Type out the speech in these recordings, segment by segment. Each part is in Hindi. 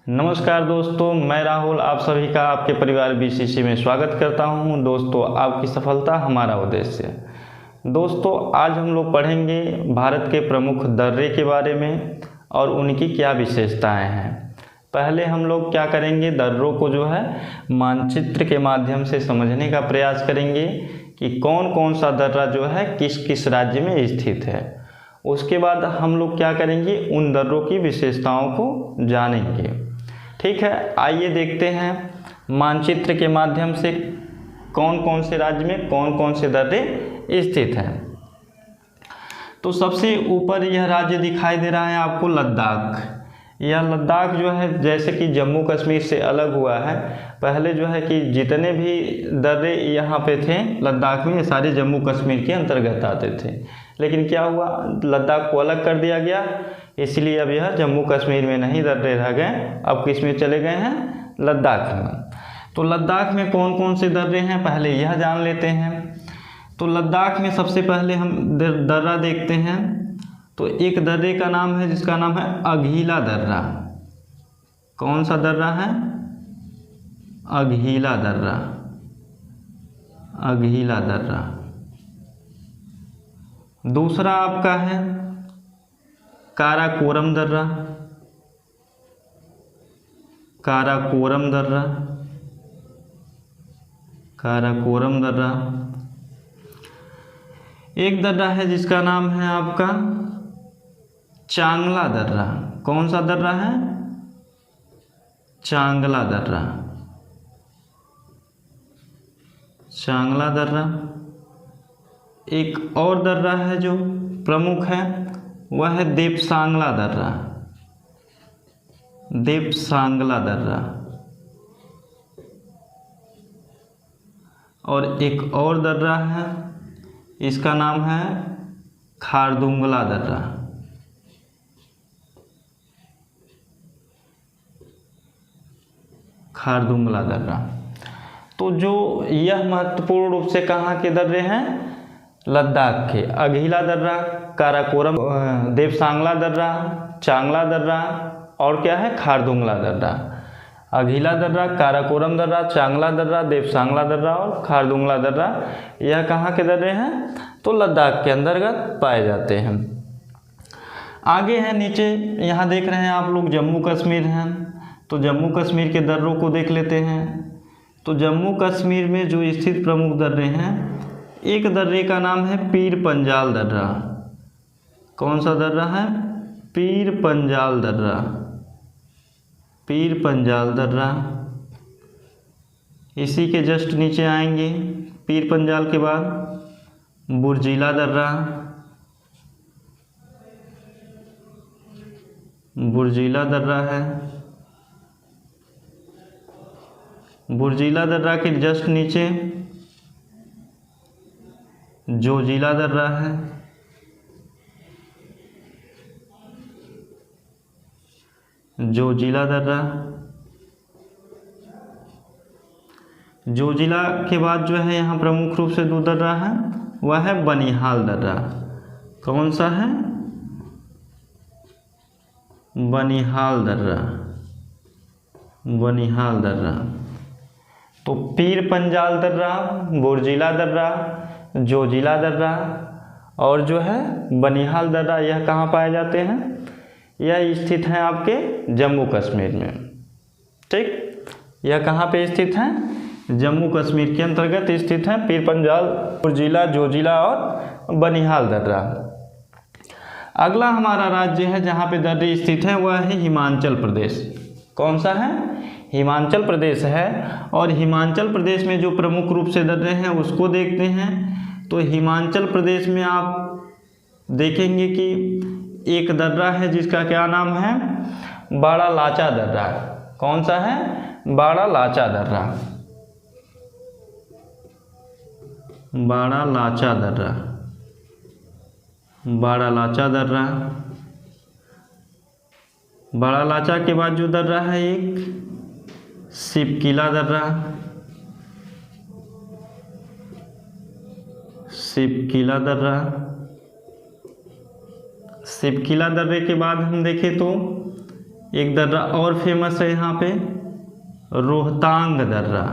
नमस्कार दोस्तों, मैं राहुल आप सभी का आपके परिवार बीसीसी में स्वागत करता हूं। दोस्तों, आपकी सफलता हमारा उद्देश्य है। दोस्तों, आज हम लोग पढ़ेंगे भारत के प्रमुख दर्रे के बारे में और उनकी क्या विशेषताएं हैं। पहले हम लोग क्या करेंगे, दर्रों को जो है मानचित्र के माध्यम से समझने का प्रयास करेंगे कि कौन कौन सा दर्रा जो है किस किस राज्य में स्थित है। उसके बाद हम लोग क्या करेंगे, उन दर्रों की विशेषताओं को जानेंगे। ठीक है, आइए देखते हैं मानचित्र के माध्यम से कौन कौन से राज्य में कौन कौन से दर्रे स्थित हैं। तो सबसे ऊपर यह राज्य दिखाई दे रहा है आपको, लद्दाख। यह लद्दाख जो है जैसे कि जम्मू कश्मीर से अलग हुआ है। पहले जो है कि जितने भी दर्रे यहाँ पे थे लद्दाख में, ये सारे जम्मू कश्मीर के अंतर्गत आते थे। लेकिन क्या हुआ, लद्दाख को अलग कर दिया गया, इसलिए अब यह जम्मू कश्मीर में नहीं दर्रे रह गए, अब किस में चले गए हैं, लद्दाख में। तो लद्दाख में कौन कौन से दर्रे हैं पहले यह जान लेते हैं। तो लद्दाख में सबसे पहले हम दर्रा देखते हैं। तो एक दर्रे का नाम है जिसका नाम है अघीला दर्रा। कौन सा दर्रा है, अघीला दर्रा, अघीला दर्रा। दूसरा आपका है काराकोरम दर्रा, काराकोरम दर्रा, काराकोरम दर्रा। एक दर्रा है जिसका नाम है आपका चांगला दर्रा। कौन सा दर्रा है, चांगला दर्रा, चांगला दर्रा। एक और दर्रा है जो प्रमुख है, वह है देपसांगला दर्रा, देपसांगला दर्रा। और एक और दर्रा है, इसका नाम है खारदुंगला दर्रा। खारदुंगला दर्रा। तो जो यह महत्वपूर्ण रूप से कहाँ के दर्रे हैं, लद्दाख के। अघीला दर्रा, काराकोरम, देपसांगला दर्रा, चांगला दर्रा और क्या है, खारदुंगला दर्रा। अघीला दर्रा, काराकोरम दर्रा, चांगला दर्रा, देपसांगला दर्रा और खारदुंगला दर्रा, यह कहाँ के दर्रे हैं, तो लद्दाख के अंतर्गत पाए जाते हैं। आगे है नीचे, यहाँ देख रहे हैं आप लोग जम्मू कश्मीर हैं। तो जम्मू कश्मीर के दर्रों को देख लेते हैं। तो जम्मू कश्मीर में जो स्थित प्रमुख दर्रे हैं, एक दर्रे का नाम है पीर पंजाल दर्रा। कौन सा दर्रा है, पीर पंजाल दर्रा, पीर पंजाल दर्रा। इसी के जस्ट नीचे आएंगे पीर पंजाल के बाद बुर्जिला दर्रा, बुर्जिला दर्रा है। बुर्जिला दर्रा के जस्ट नीचे जोजिला दर्रा है, जोजिला दर्रा। जोजिला के बाद जो है यहाँ प्रमुख रूप से दो दर्रा है, वह है बनिहाल दर्रा। कौन सा है, बनिहाल दर्रा, बनिहाल दर्रा। तो पीर पंजाल दर्रा, बुर्जिला दर्रा, जोजिला दर्रा और जो है बनिहाल दर्रा, यह कहाँ पाए जाते हैं, यह स्थित हैं आपके जम्मू कश्मीर में। ठीक, यह कहाँ पे स्थित हैं, जम्मू कश्मीर के अंतर्गत स्थित हैं पीर पंजाल, बुर्जिला, जोजिला और बनिहाल दर्रा। अगला हमारा राज्य है जहाँ पे दर्रे स्थित हैं, वह है हिमाचल प्रदेश। कौन सा है, हिमाचल प्रदेश है। और हिमाचल प्रदेश में जो प्रमुख रूप से दर्रे हैं उसको देखते हैं। तो हिमाचल प्रदेश में आप देखेंगे कि एक दर्रा है जिसका क्या नाम है, बाड़ा लाचा दर्रा। कौन सा है, बाड़ा लाचा दर्रा, बाड़ा लाचा दर्रा, बाड़ा लाचा दर्रा। बाड़ा लाचा के बाद जो दर्रा है एक सिपकिला दर्रा, सिपकिला दर्रा। सिपकिला दर्रे के बाद हम देखें तो एक दर्रा और फेमस है यहाँ पे, रोहतांग दर्रा।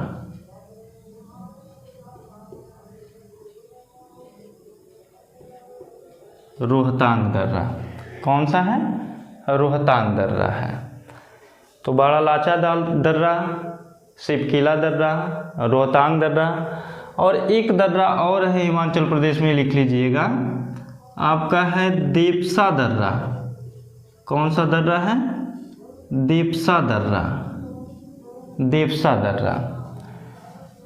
रोहतांग दर्रा कौन सा है? रोहतांग दर्रा है। तो बड़ा लाचा दर्रा, शिवकिला दर्रा, रोहतांग दर्रा, और एक दर्रा और है हिमाचल प्रदेश में, लिख लीजिएगा, आपका है देपसा दर्रा। कौन सा दर्रा है? देपसा दर्रा। देपसा दर्रा।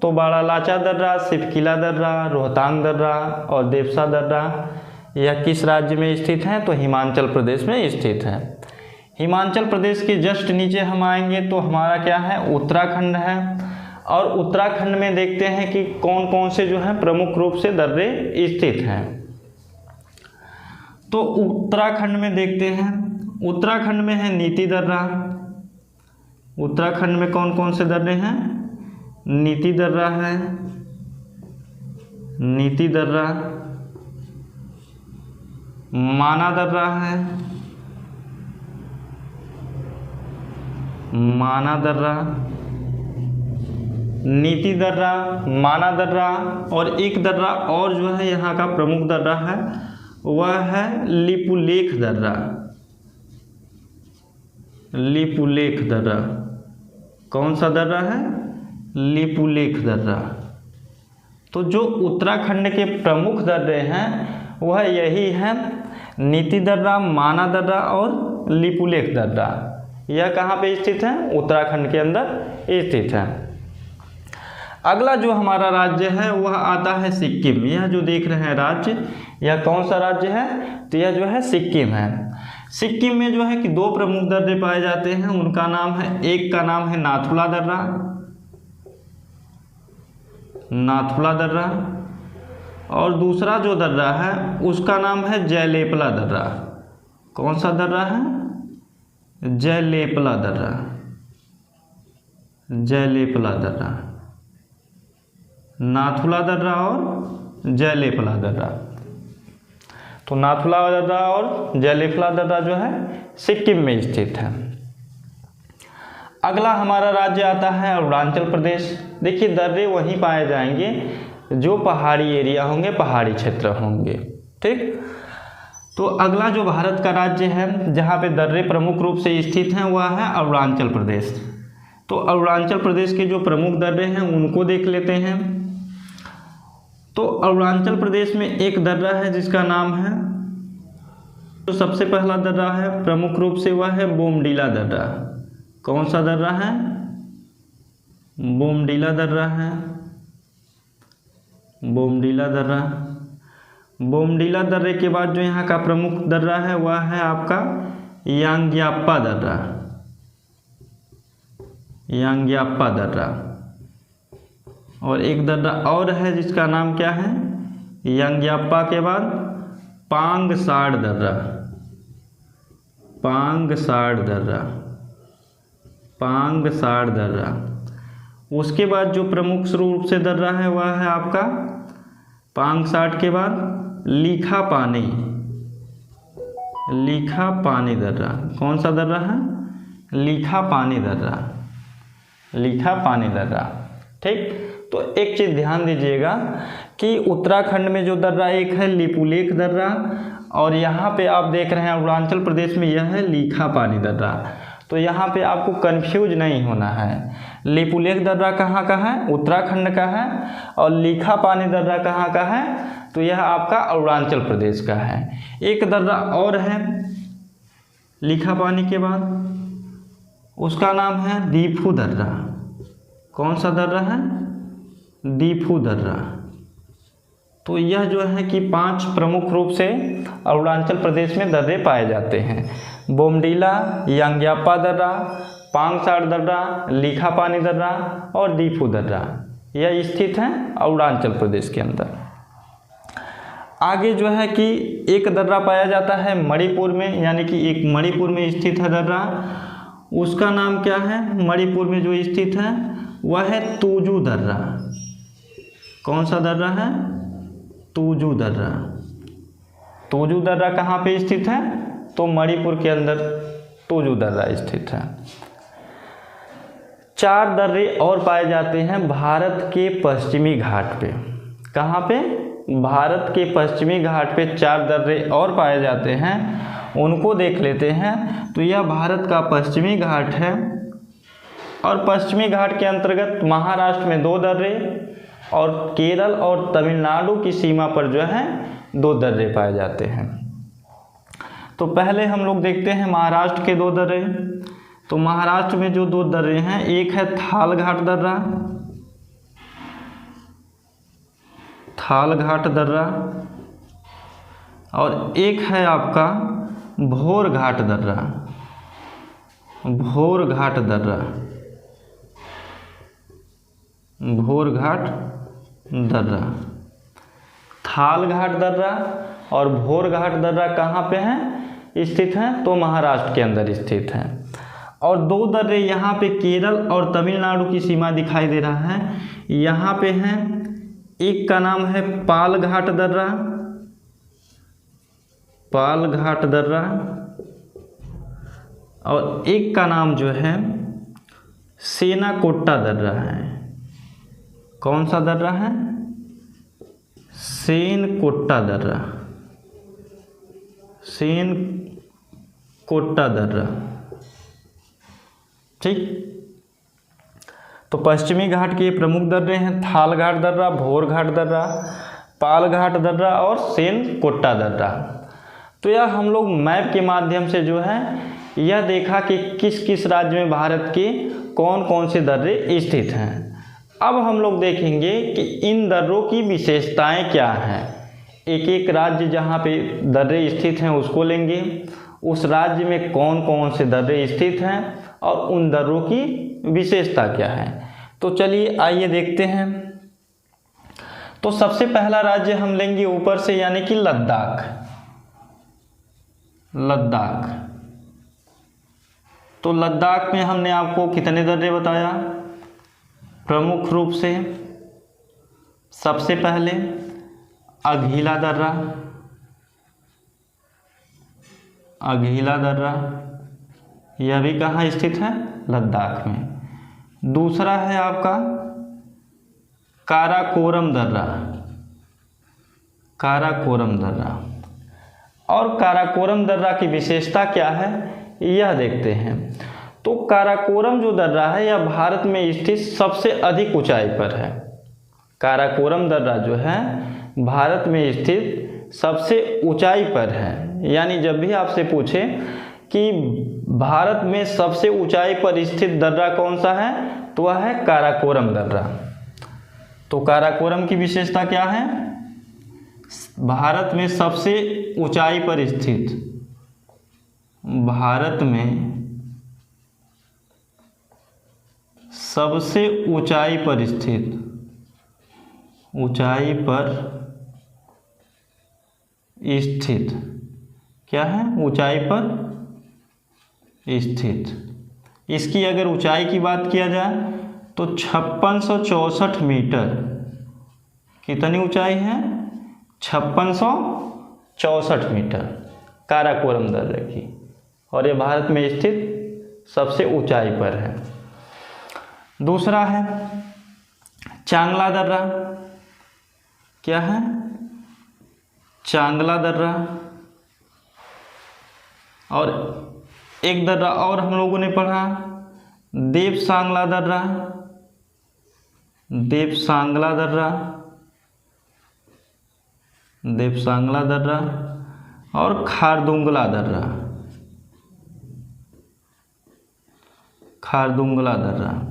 तो बड़ा लाचा दर्रा, शिवकिला दर्रा, रोहतांग दर्रा और देपसा दर्रा, यह किस राज्य में स्थित है? तो हिमाचल प्रदेश में स्थित है। हिमाचल प्रदेश के जस्ट नीचे हम आएंगे तो हमारा क्या है? उत्तराखंड है। और उत्तराखंड में देखते हैं कि कौन कौन से जो है प्रमुख रूप से दर्रे स्थित हैं। तो उत्तराखंड में देखते हैं, उत्तराखंड में है नीति दर्रा। उत्तराखंड में कौन कौन से दर्रे हैं? नीति दर्रा है, नीति दर्रा, माना दर्रा है, माना दर्रा, नीति दर्रा, माना दर्रा, और एक दर्रा और जो है यहाँ का प्रमुख दर्रा है वह है लिपुलेख दर्रा। लिपुलेख दर्रा। कौन सा दर्रा है? लिपुलेख दर्रा। तो जो उत्तराखंड के प्रमुख दर्रे हैं वह यही है, नीति दर्रा, माना दर्रा और लिपुलेख दर्रा। यह कहाँ पे स्थित है? उत्तराखंड के अंदर स्थित है। अगला जो हमारा राज्य है वह आता है सिक्किम। यह जो देख रहे हैं राज्य, यह कौन सा राज्य है? तो यह जो है सिक्किम है। सिक्किम में जो है कि दो प्रमुख दर्रे पाए जाते हैं, उनका नाम है, एक का नाम है नाथुला दर्रा, नाथुला दर्रा, और दूसरा जो दर्रा है उसका नाम है जयलेपला दर्रा। कौन सा दर्रा है? जयलेपला दर्रा। जयलेपला दर्रा, नाथुला दर्रा और जयलेपला दर्रा। तो नाथुला दर्रा और जयलेपला दर्रा जो है सिक्किम में स्थित है। अगला हमारा राज्य आता है अरुणाचल प्रदेश। देखिए दर्रे वहीं पाए जाएंगे जो पहाड़ी एरिया होंगे, पहाड़ी क्षेत्र होंगे, ठीक। तो अगला जो भारत का राज्य है जहाँ पे दर्रे प्रमुख रूप से स्थित हैं वह है अरुणाचल प्रदेश। तो अरुणाचल प्रदेश के जो प्रमुख दर्रे हैं उनको देख लेते हैं। तो अरुणाचल प्रदेश में एक दर्रा है जिसका नाम है, तो सबसे पहला दर्रा है प्रमुख रूप से वह है बोमडीला दर्रा। कौन सा दर्रा है? बोमडीला दर्रा है, बोमडीला दर्रा। बोमडीला दर्रे के बाद जो यहाँ का प्रमुख दर्रा है वह है आपका यांग्याप्पा दर्रा, यांग्याप्पा दर्रा। और एक दर्रा और है जिसका नाम क्या है? यांग्याप्पा के बाद पांगसाड़ दर्रा, पांगसाड़ दर्रा, पांगसाड़ दर्रा। उसके बाद जो प्रमुख रूप से दर्रा है वह है आपका पांगसाड़ के बाद लीखा पानी, लीखा पानी दर्रा। कौन सा दर्रा है? लीखा पानी दर्रा, लीखा पानी दर्रा, ठीक। तो एक चीज़ ध्यान दीजिएगा कि उत्तराखंड में जो दर्रा एक है लिपुलेख दर्रा, और यहाँ पे आप देख रहे हैं अरुणाचल प्रदेश में यह है लीखा पानी दर्रा। तो यहाँ पे आपको कंफ्यूज नहीं होना है। लिपुलेख दर्रा कहाँ का है? उत्तराखंड का है। और लीखा पानी दर्रा कहाँ का है? तो यह आपका अरुणाचल प्रदेश का है। एक दर्रा और है लीखा पानी के बाद, उसका नाम है दीफू दर्रा। कौन सा दर्रा है? दीफू दर्रा। तो यह जो है कि 5 प्रमुख रूप से अरुणाचल प्रदेश में दर्रे पाए जाते हैं। बोमडीला, यांग्याप्पा दर्रा, पांगसाड़ दर्रा, लीखा पानी दर्रा और दीफू दर्रा, यह स्थित हैं अरुणाचल प्रदेश के अंदर। आगे जो है कि एक दर्रा पाया जाता है मणिपुर में, यानी कि एक मणिपुर में स्थित है दर्रा, उसका नाम क्या है? मणिपुर में जो स्थित है वह है तुजू दर्रा। कौन सा दर्रा है? तुजू दर्रा। तुजू दर्रा कहाँ पे स्थित है? तो मणिपुर के अंदर तोजु दर्रा स्थित है। 4 दर्रे और पाए जाते हैं भारत के पश्चिमी घाट पे। कहाँ पे? भारत के पश्चिमी घाट पे 4 दर्रे और पाए जाते हैं, उनको देख लेते हैं। तो यह भारत का पश्चिमी घाट है और पश्चिमी घाट के अंतर्गत महाराष्ट्र में 2 दर्रे और केरल और तमिलनाडु की सीमा पर जो है 2 दर्रे पाए जाते हैं। तो पहले हम लोग देखते हैं महाराष्ट्र के 2 दर्रे। तो महाराष्ट्र में जो 2 दर्रे हैं, एक है थालघाट दर्रा, थालघाट दर्रा, और एक है आपका भोरघाट दर्रा, भोरघाट दर्रा, भोरघाट दर्रा। थालघाट दर्रा और भोरघाट दर्रा कहाँ पे हैं स्थित हैं? तो महाराष्ट्र के अंदर स्थित हैं। और 2 दर्रे यहाँ पे केरल और तमिलनाडु की सीमा दिखाई दे रहा है, यहाँ पे हैं। एक का नाम है पालघाट दर्रा, पालघाट दर्रा, और एक का नाम जो है सेनाकोट्टा दर्रा है। कौन सा दर्रा है? सेनकोट्टा दर्रा, सेनकोट्टा दर्रा। ठीक, तो पश्चिमी घाट के प्रमुख दर्रे हैं थालघाट दर्रा, भोरघाट दर्रा, पालघाट दर्रा और सेनकोट्टा दर्रा। तो यह हम लोग मैप के माध्यम से जो है यह देखा कि किस किस राज्य में भारत के कौन कौन से दर्रे स्थित हैं। अब हम लोग देखेंगे कि इन दर्रों की विशेषताएं क्या हैं। एक एक राज्य जहाँ पे दर्रे स्थित हैं उसको लेंगे, उस राज्य में कौन कौन से दर्रे स्थित हैं और उन दर्रों की विशेषता क्या है। तो चलिए आइए देखते हैं। तो सबसे पहला राज्य हम लेंगे ऊपर से, यानी कि लद्दाख। लद्दाख, तो लद्दाख में हमने आपको कितने दर्रे बताया? प्रमुख रूप से सबसे पहले अघीला दर्रा, अघीला दर्रा, यह भी कहाँ स्थित है? लद्दाख में। दूसरा है आपका काराकोरम दर्रा, काराकोरम दर्रा। और काराकोरम दर्रा की विशेषता क्या है यह देखते हैं। तो काराकोरम जो दर्रा है यह भारत में स्थित सबसे अधिक ऊंचाई पर है। काराकोरम दर्रा जो है भारत में स्थित सबसे ऊंचाई पर है। यानी जब भी आपसे पूछे कि भारत में सबसे ऊंचाई पर स्थित दर्रा कौन सा है, तो वह है काराकोरम दर्रा। तो काराकोरम की विशेषता क्या है? भारत में सबसे ऊंचाई पर स्थित, भारत में सबसे ऊंचाई पर स्थित, ऊंचाई पर स्थित क्या है? ऊंचाई पर स्थित। इसकी अगर ऊंचाई की बात किया जाए तो 5664 मीटर। कितनी ऊंचाई है? 5664 मीटर काराकोरम दर्रे की, और ये भारत में स्थित सबसे ऊंचाई पर है। दूसरा है चांगला दर्रा। क्या है? चांगला दर्रा। और एक दर्रा और हम लोगों ने पढ़ा, देवसांगला दर्रा, देवसांगला दर्रा, देवसांगला दर्रा और खारदुंगला दर्रा, खारदुंगला दर्रा।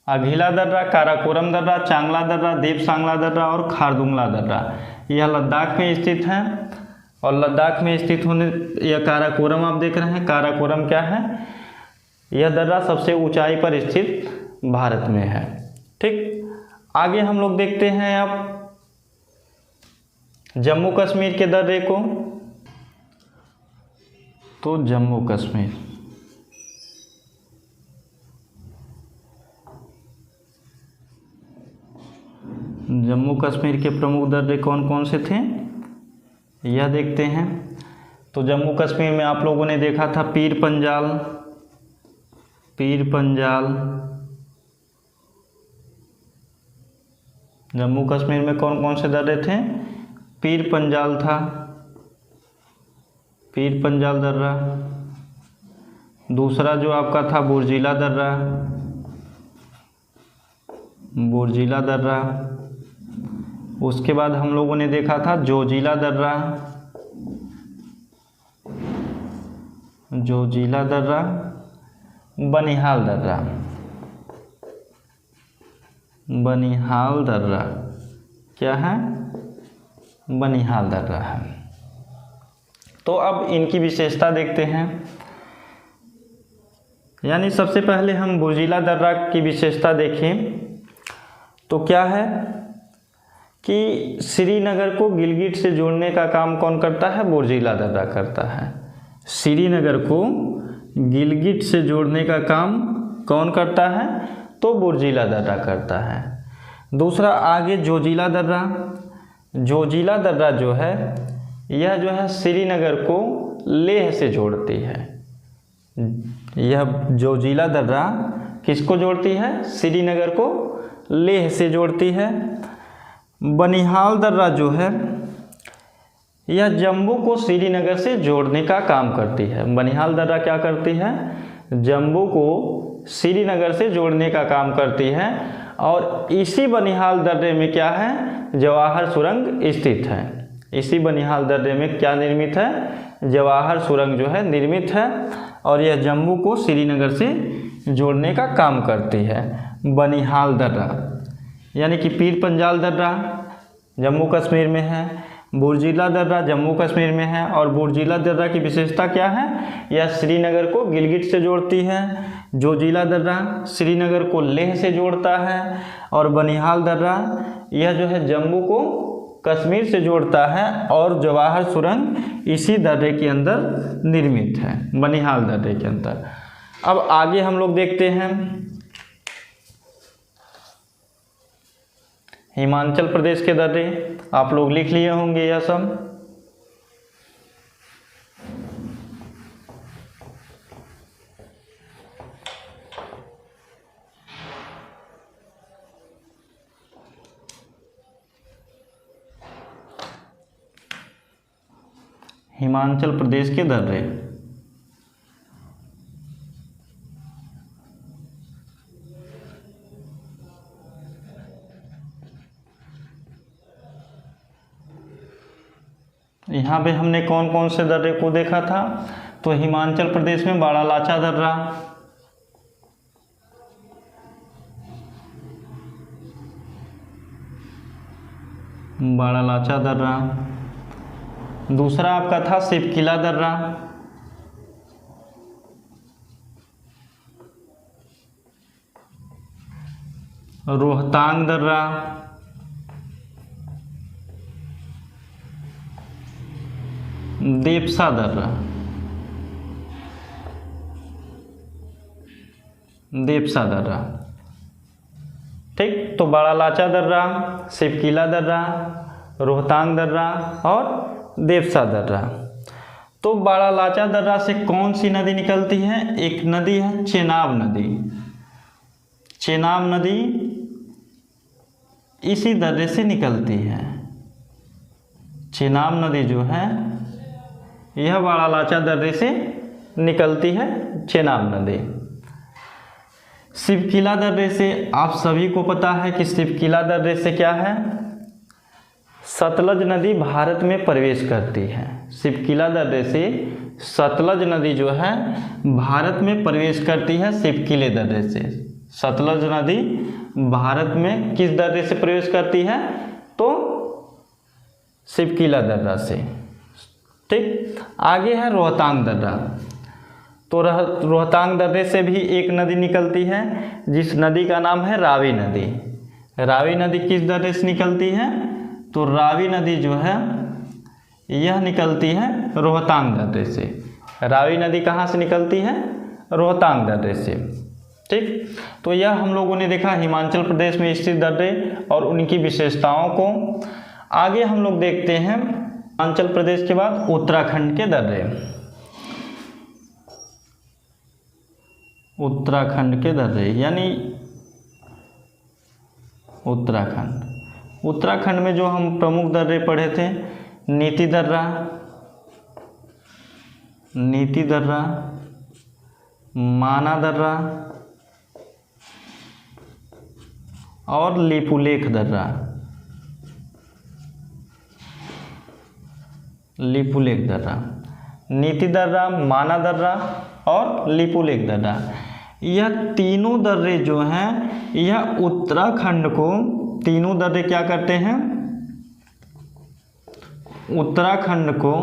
अघीला दर्रा, काराकोरम दर्रा, चांगला दर्रा, देवसांगला दर्रा और खारदुंगला दर्रा यह लद्दाख में स्थित है। और लद्दाख में स्थित होने, यह काराकोरम आप देख रहे हैं, काराकोरम क्या है? यह दर्रा सबसे ऊंचाई पर स्थित भारत में है। ठीक, आगे हम लोग देखते हैं अब जम्मू कश्मीर के दर्रे को। तो जम्मू कश्मीर, जम्मू कश्मीर के प्रमुख दर्रे कौन कौन से थे यह देखते हैं। तो तो जम्मू कश्मीर में आप लोगों ने देखा था पीर पंजाल, जम्मू कश्मीर में कौन कौन से दर्रे थे? पीर पंजाल था, पीर पंजाल दर्रा। दूसरा जो आपका था बुर्जिला दर्रा, बुर्जिला दर्रा। उसके बाद हम लोगों ने देखा था जोजिला दर्रा, जोजिला दर्रा, बनिहाल दर्रा, बनिहाल दर्रा। क्या है? बनिहाल दर्रा है। तो अब इनकी विशेषता देखते हैं। यानी सबसे पहले हम बुर्जिला दर्रा की विशेषता देखें तो क्या है कि श्रीनगर को गिलगित से जोड़ने का काम कौन करता है? बुर्जिला दर्रा करता है। श्रीनगर को गिलगित से जोड़ने का काम कौन करता है? तो बुर्जिला दर्रा करता है। दूसरा आगे जोजिला दर्रा, जोजिला दर्रा जो है यह जो है श्रीनगर को लेह से जोड़ती है। यह जोजिला दर्रा किसको जोड़ती है? श्रीनगर को लेह से जोड़ती है। बनिहाल दर्रा जो है यह जम्मू को श्रीनगर से जोड़ने का काम करती है। बनिहाल दर्रा क्या करती है? जम्मू को श्रीनगर से जोड़ने का काम करती है। और इसी बनिहाल दर्रे में क्या है? जवाहर सुरंग स्थित है। इसी बनिहाल दर्रे में क्या निर्मित है? जवाहर सुरंग जो है निर्मित है और यह जम्मू को श्रीनगर से जोड़ने का काम करती है। बनिहाल दर्रा यानी कि पीर पंजाल दर्रा जम्मू कश्मीर में है, बुर्जिला दर्रा जम्मू कश्मीर में है। और बुर्जिला दर्रा की विशेषता क्या है? यह श्रीनगर को गिलगित से जोड़ती है। जोजिला दर्रा श्रीनगर को लेह से जोड़ता है। और बनिहाल दर्रा यह जो है जम्मू को कश्मीर से जोड़ता है और जवाहर सुरंग इसी दर्रे के अंदर निर्मित है, बनिहाल दर्रे के अंदर। अब आगे हम लोग देखते हैं हिमाचल प्रदेश के दर्रे। आप लोग लिख लिए होंगे यह सब। हिमाचल प्रदेश के दर्रे। यहाँ पे हमने कौन कौन से दर्रे को देखा था? तो हिमाचल प्रदेश में बाड़ालाचा दर्रा, बाड़ालाचा दर्रा। दूसरा आपका था शिवकिला दर्रा, रोहतांग दर्रा, देपसा दर्रा, देपसा दर्रा। ठीक, तो बाड़ालाचा दर्रा, शिवकिला दर्रा, रोहतांग दर्रा और देपसा दर्रा। तो बाड़ालाचा दर्रा से कौन सी नदी निकलती है? एक नदी है चेनाब नदी। चेनाब नदी इसी दर्रे से निकलती है। चेनाब नदी जो है यह बाड़ालाचा दर्रे से निकलती है, चेनाब नदी। शिवकिला दर्रे से आप सभी को पता है कि शिवकिला दर्रे से क्या है? सतलज नदी भारत में प्रवेश करती है। शिवकिला दर्रे से सतलज नदी जो है भारत में प्रवेश करती है। शिवकिले दर्रे से सतलज नदी भारत में किस दर्रे से प्रवेश करती है? तो शिवकिला दर्रा से। ठीक, आगे है रोहतांग दर्रा। तो रोहतांग दर्रे से भी एक नदी निकलती है जिस नदी का नाम है रावी नदी। रावी नदी किस दर्रे से निकलती है? तो रावी नदी जो है यह निकलती है रोहतांग दर्रे से। रावी नदी कहाँ से निकलती है? रोहतांग दर्रे से। ठीक, तो यह हम लोगों ने देखा हिमाचल प्रदेश में स्थित दर्रे और उनकी विशेषताओं को। आगे हम लोग देखते हैं अरुणाचल प्रदेश के बाद उत्तराखंड के दर्रे, उत्तराखंड के दर्रे यानी उत्तराखंड में जो हम प्रमुख दर्रे पढ़े थे, नीति दर्रा, माना दर्रा और लिपुलेख दर्रा, नीति दर्रा, माना दर्रा और लिपुलेख दर्रा, यह तीनों दर्रे जो हैं, यह उत्तराखंड को, तीनों दर्रे क्या करते हैं, उत्तराखंड को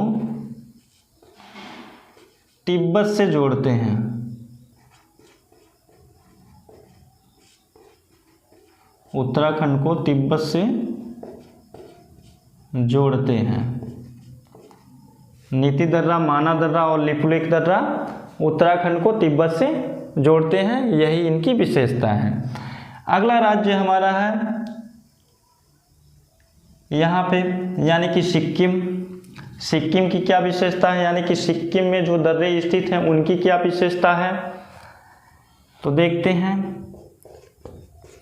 तिब्बत से जोड़ते हैं, उत्तराखंड को तिब्बत से जोड़ते हैं। नीति दर्रा, माना दर्रा और लिपुलेख दर्रा उत्तराखंड को तिब्बत से जोड़ते हैं, यही इनकी विशेषता है। अगला राज्य हमारा है यहाँ पे यानी कि सिक्किम। सिक्किम की क्या विशेषता है, यानी कि सिक्किम में जो दर्रे स्थित हैं उनकी क्या विशेषता है, तो देखते हैं।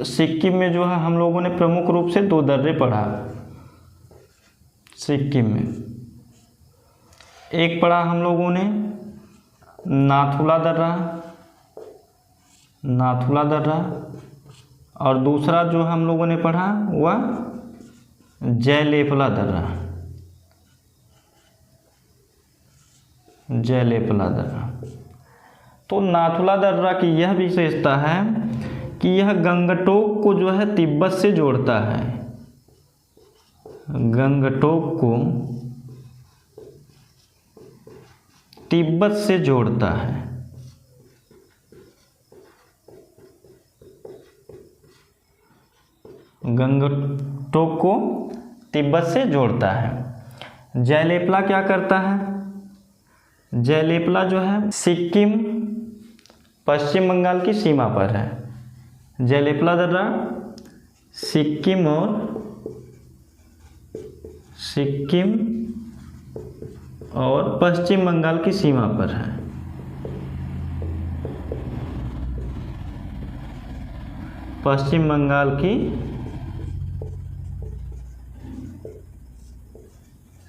सिक्किम में जो है हम लोगों ने प्रमुख रूप से 2 दर्रे पढ़ा सिक्किम में। एक पढ़ा हम लोगों ने नाथुला दर्रा और दूसरा जो हम लोगों ने पढ़ा वह जयलेपला दर्रा। तो नाथुला दर्रा की यह विशेषता है कि यह गंगटोक को जो है तिब्बत से जोड़ता है, गंगटोक को तिब्बत से जोड़ता है। गंगटोक को तिब्बत से जोड़ता है। जयलेपला क्या करता है, जयलेपला जो है सिक्किम पश्चिम बंगाल की सीमा पर है। जयलेपला दर्रा सिक्किम और पश्चिम बंगाल की सीमा पर है। पश्चिम बंगाल की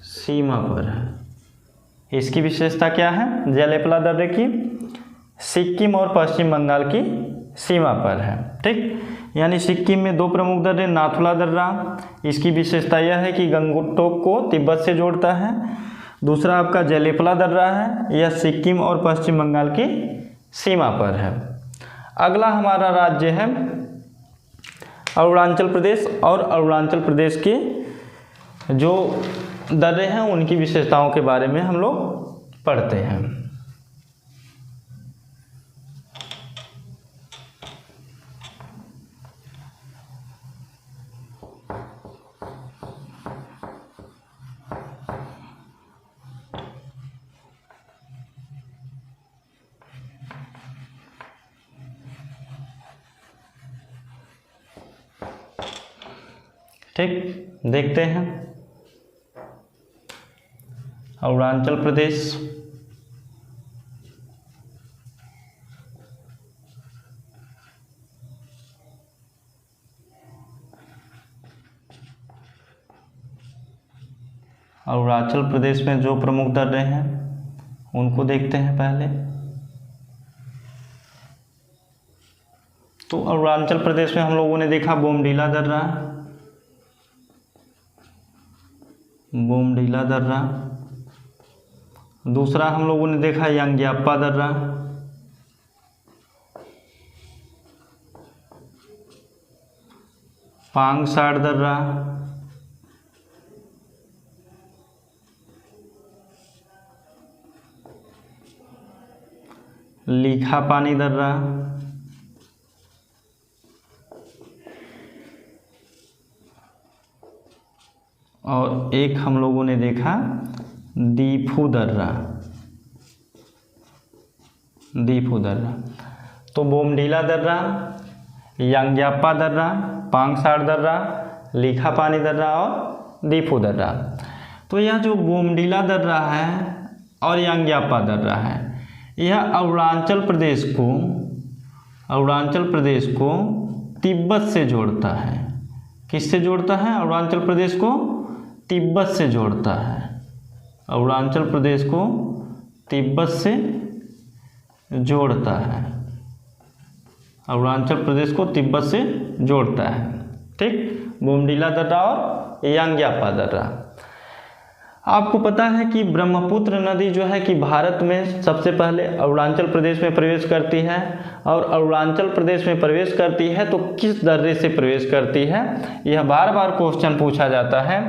सीमा पर है। इसकी विशेषता क्या है, जयलेपला दर्रे की सिक्किम और पश्चिम बंगाल की सीमा पर है। ठीक, यानी सिक्किम में 2 प्रमुख दर्रे, नाथुला दर्रा, इसकी विशेषता यह है कि गंगटोक को तिब्बत से जोड़ता है। दूसरा आपका जयलेपला दर्रा है, यह सिक्किम और पश्चिम बंगाल की सीमा पर है। अगला हमारा राज्य है अरुणाचल प्रदेश, और अरुणाचल प्रदेश के जो दर्रे हैं उनकी विशेषताओं के बारे में हम लोग पढ़ते हैं। ठीक, देखते हैं अरुणाचल प्रदेश। अरुणाचल प्रदेश में जो प्रमुख दर्रे हैं उनको देखते हैं पहले। तो अरुणाचल प्रदेश में हम लोगों ने देखा बोमडीला दर्रा, दूसरा हम लोगों ने देखा यांग्याप्पा दर्रा, पांगसाड़ दर्रा, लीखापानी दर्रा, और एक हम लोगों ने देखा दीफू दर्रा। तो बोमडीला दर्रा, यांग्याप्पा दर्रा, पांगसाड़ दर्रा, लीखापानी दर्रा और दीफू दर्रा। तो यह जो बोमडिला दर्रा है और यांग्यापा दर्रा है, यह अरुणाचल प्रदेश को तिब्बत से जोड़ता है। किससे जोड़ता है? अरुणाचल प्रदेश को तिब्बत से जोड़ता है। अरुणाचल प्रदेश को तिब्बत से जोड़ता है। अरुणाचल प्रदेश को तिब्बत से जोड़ता है। ठीक, बोमडिला दर्रा और यांग्यापा दर्रा। आपको पता है कि ब्रह्मपुत्र नदी जो है कि भारत में सबसे पहले अरुणाचल प्रदेश में प्रवेश करती है, और अरुणाचल प्रदेश में प्रवेश करती है तो किस दर्रे से प्रवेश करती है, यह बार बार क्वेश्चन पूछा जाता है।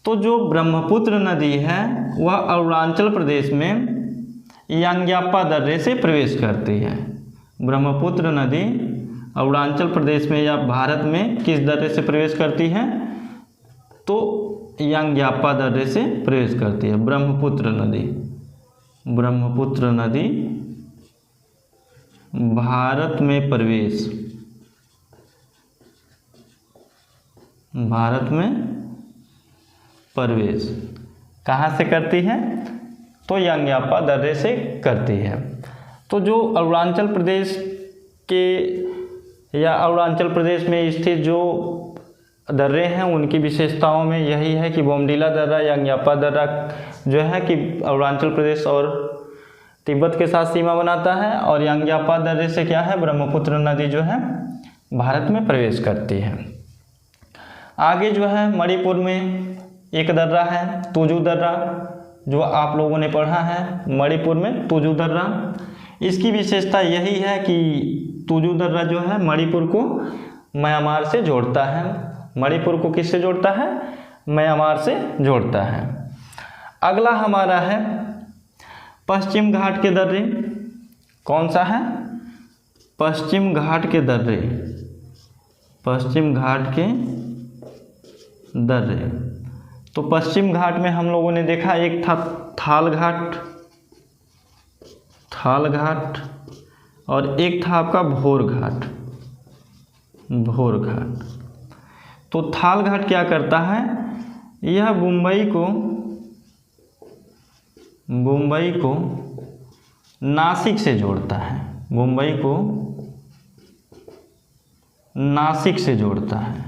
तो जो ब्रह्मपुत्र नदी है वह अरुणाचल प्रदेश में यांग्यापा दर्रे से प्रवेश करती है। ब्रह्मपुत्र नदी अरुणाचल प्रदेश में या भारत में किस दर्रे से प्रवेश करती है? तो यांग्यापा दर्रे से प्रवेश करती है। ब्रह्मपुत्र नदी भारत में प्रवेश कहाँ से करती है? तो यांग्यापा दर्रे से करती है। तो जो अरुणाचल प्रदेश के या अरुणाचल प्रदेश में स्थित जो दर्रे हैं उनकी विशेषताओं में यही है कि बोमडिला दर्रा, यांग्यापा दर्रा जो है कि अरुणाचल प्रदेश और तिब्बत के साथ सीमा बनाता है, और यांग्यापा दर्रे से क्या है? ब्रह्मपुत्र नदी जो है भारत में प्रवेश करती है। आगे जो है मणिपुर में एक दर्रा है, तुजु दर्रा, जो आप लोगों ने पढ़ा है। मणिपुर में तुजु दर्रा, इसकी विशेषता यही है कि तुजु दर्रा जो है मणिपुर को म्यांमार से जोड़ता है। मणिपुर को किससे जोड़ता है? म्यांमार से जोड़ता है। अगला हमारा है पश्चिम घाट के दर्रे। कौन सा है? पश्चिम घाट के दर्रे। तो पश्चिम घाट में हम लोगों ने देखा एक था थाल घाट और एक था आपका भोर घाट। तो थाल घाट क्या करता है? यह मुंबई को नासिक से जोड़ता है। मुंबई को नासिक से जोड़ता है।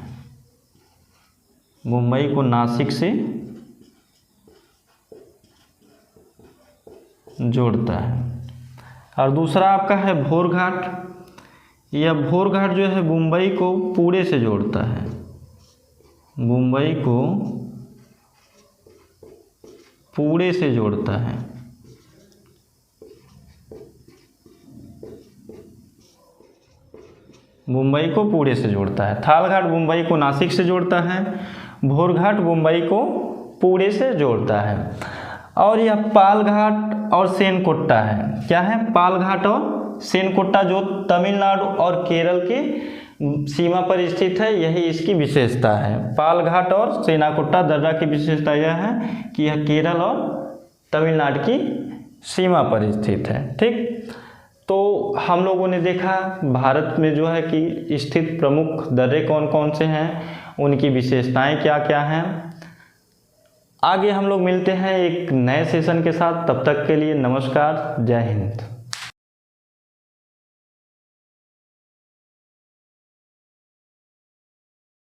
मुंबई को नासिक से जोड़ता है। और दूसरा आपका है भोर घाट। यह भोर घाट जो है मुंबई को पुणे से जोड़ता है। मुंबई को पुणे से जोड़ता है। मुंबई को पुणे से जोड़ता है। थाल घाट मुंबई को नासिक से जोड़ता है। भोर घाट मुंबई को पुणे से जोड़ता है। और यह पाल घाट और सेनकोट्टा है। क्या है? पाल घाट और सेनकोट्टा, जो तमिलनाडु और केरल के सीमा पर स्थित है, यही इसकी विशेषता है। पाल घाट और सेनाकोट्टा दर्रा की विशेषता यह है कि यह केरल और तमिलनाडु की सीमा पर स्थित है। ठीक, तो हम लोगों ने देखा भारत में जो है कि स्थित प्रमुख दर्रे कौन कौन से हैं, उनकी विशेषताएं क्या क्या हैं। आगे हम लोग मिलते हैं एक नए सेशन के साथ। तब तक के लिए नमस्कार, जय हिंद।